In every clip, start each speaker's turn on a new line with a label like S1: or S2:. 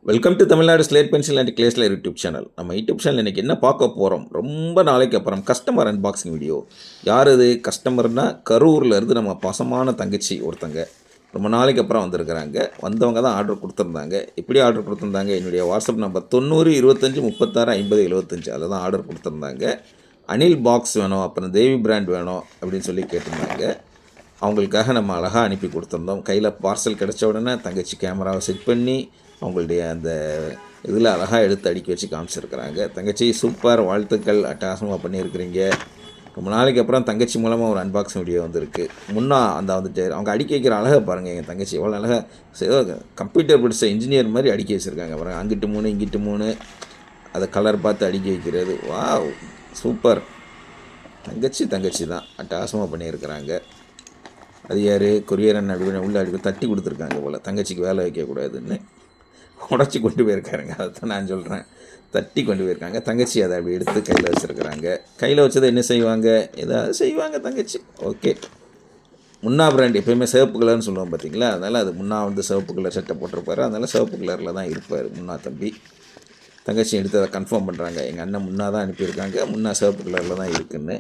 S1: Welcome to Tamil Nadu slate pencil and கிளேஸ்ல YouTube channel. நம்ம YouTube channel இன்றைக்கி என்ன பார்க்க போகிறோம்? ரொம்ப நாளைக்கு அப்புறம் கஸ்டமர் அன்பாக்சிங் வீடியோ. யார் இது கஸ்டமர்னா? கரூரில் இருந்து நம்ம பசமான தங்கச்சி ஒருத்தங்க ரொம்ப நாளைக்கு அப்புறம் வந்திருக்கிறாங்க. வந்தவங்க தான் ஆர்டர் கொடுத்துருந்தாங்க. எப்படி ஆர்டர் கொடுத்துருந்தாங்க? என்னுடைய வாட்ஸ்அப் நம்பர் 90 25 36 50 75 அதில் தான் ஆர்டர் கொடுத்துருந்தாங்க. அனில் பாக்ஸ் வேணும், அப்புறம் தேவி பிராண்ட் வேணும் அப்படின்னு சொல்லி கேட்டிருந்தாங்க. அவங்களுக்காக நம்ம அழகாக அனுப்பி கொடுத்துருந்தோம். கையில் பார்சல் கிடச்ச உடனே தங்கச்சி கேமராவை செட் பண்ணி அவங்களுடைய அந்த இதில் அழகாக எடுத்து அடுக்கி வச்சு காமிச்சிருக்கிறாங்க. தங்கச்சி சூப்பர், வாழ்த்துக்கள், அட்டகாசமாக பண்ணியிருக்கிறீங்க. ரொம்ப நாளைக்கு அப்புறம் தங்கச்சி மூலமாக ஒரு அன்பாக்சிங் வீடியோ வந்திருக்கு. அந்த வந்துட்டு அவங்க அடுக்கி வைக்கிற அழகை பாருங்கள். எங்கள் தங்கச்சி எவ்வளோ அழகாக கம்ப்யூட்டர் படித்த இன்ஜினியர் மாதிரி அடுக்கி வச்சுருக்காங்க பாருங்கள். அங்கிட்டு 3 இங்கிட்டு 3 அதை கலர் பார்த்து அடுக்கி வைக்கிறது. Wow, super. தங்கச்சி தான் அட்டகாசமாக பண்ணியிருக்கிறாங்க. அது யார்? கொரியர் அண்ணன் அப்படி உள்ளே அடி தட்டி கொடுத்துருக்காங்க போல், தங்கச்சிக்கு வேலை வைக்கக்கூடாதுன்னு உடச்சி கொண்டு போயிருக்காருங்க. அதை தான் நான் சொல்கிறேன். தட்டி கொண்டு போயிருக்காங்க. தங்கச்சி அதை அப்படி எடுத்து கையில் வச்சுருக்குறாங்க. கையில் வச்சதை என்ன செய்வாங்க? ஏதாவது செய்வாங்க தங்கச்சி. ஓகே. முன்னா பிராண்ட் எப்போயுமே சிவப்பு கலர்னு சொல்லுவோம் பார்த்தீங்களா? அதனால் அது முன்னா சிவப்பு கலர் சட்டை போட்டிருப்பார். அதனால் சிவப்பு கலரில் தான் இருப்பார் முன்னா தம்பி. தங்கச்சி எடுத்து அதை கன்ஃபார்ம் பண்ணுறாங்க. எங்கள் அண்ணன் முன்னா தான் அனுப்பியிருக்காங்க, முன்னா சிவப்பு கலரில் தான் இருக்குதுன்னு.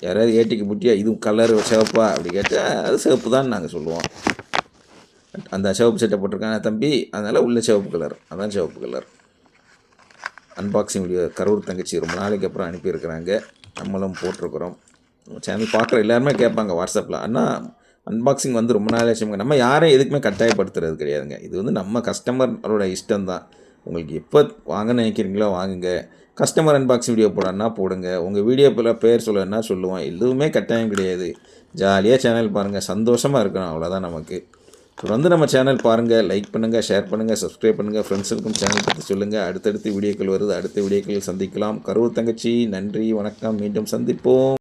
S1: யாராவது ஏட்டிக்கு புட்டியா இதுவும் கலர் சிவப்பா அப்படி கேட்டால் அது சிவப்பு தான் நாங்கள் சொல்லுவோம். அந்த சிவப்பு சட்டை போட்டிருக்காங்க தம்பி, அதனால் உள்ள சிவப்பு கலர், அதான் சிவப்பு கலர். அன்பாக்சிங் வீடியோ கரூர் தங்கச்சி ரொம்ப நாளைக்கு அப்புறம் அனுப்பியிருக்கிறாங்க. நம்மளும் போட்டிருக்கிறோம். சேனல் பார்க்குற எல்லாருமே கேட்பாங்க வாட்ஸ்அப்பில், ஆனால் அன்பாக்சிங் ரொம்ப நாளாச்சு. நம்ம யாரையும் எதுக்குமே கட்டாயப்படுத்துறது கிடையாதுங்க. இது நம்ம கஸ்டமரோட இஷ்டம்தான். உங்களுக்கு எப்போ வாங்க நினைக்கிறீங்களோ வாங்குங்க. கஸ்டமர் அன்பாக்சிங் வீடியோ போடணுன்னா போடுங்க. உங்கள் வீடியோவில் பேர் சொல்லணுன்னா சொல்லுவோம். எதுவுமே கட்டாயம் கிடையாது. ஜாலியாக சேனல் பாருங்கள், சந்தோஷமாக இருக்கணும், அவ்வளோதான் நமக்கு. தொடர்ந்து நம்ம சேனல் பாருங்கள், லைக் பண்ணுங்கள், ஷேர் பண்ணுங்கள், சப்ஸ்கிரைப் பண்ணுங்கள். ஃப்ரெண்ட்ஸுக்கும் சேனல் பற்றி சொல்லுங்கள். அடுத்தடுத்து வீடியோக்கள் வருது. அடுத்த வீடியோக்களில் சந்திக்கலாம். கரூர் தங்கச்சி, நன்றி, வணக்கம். மீண்டும் சந்திப்போம்.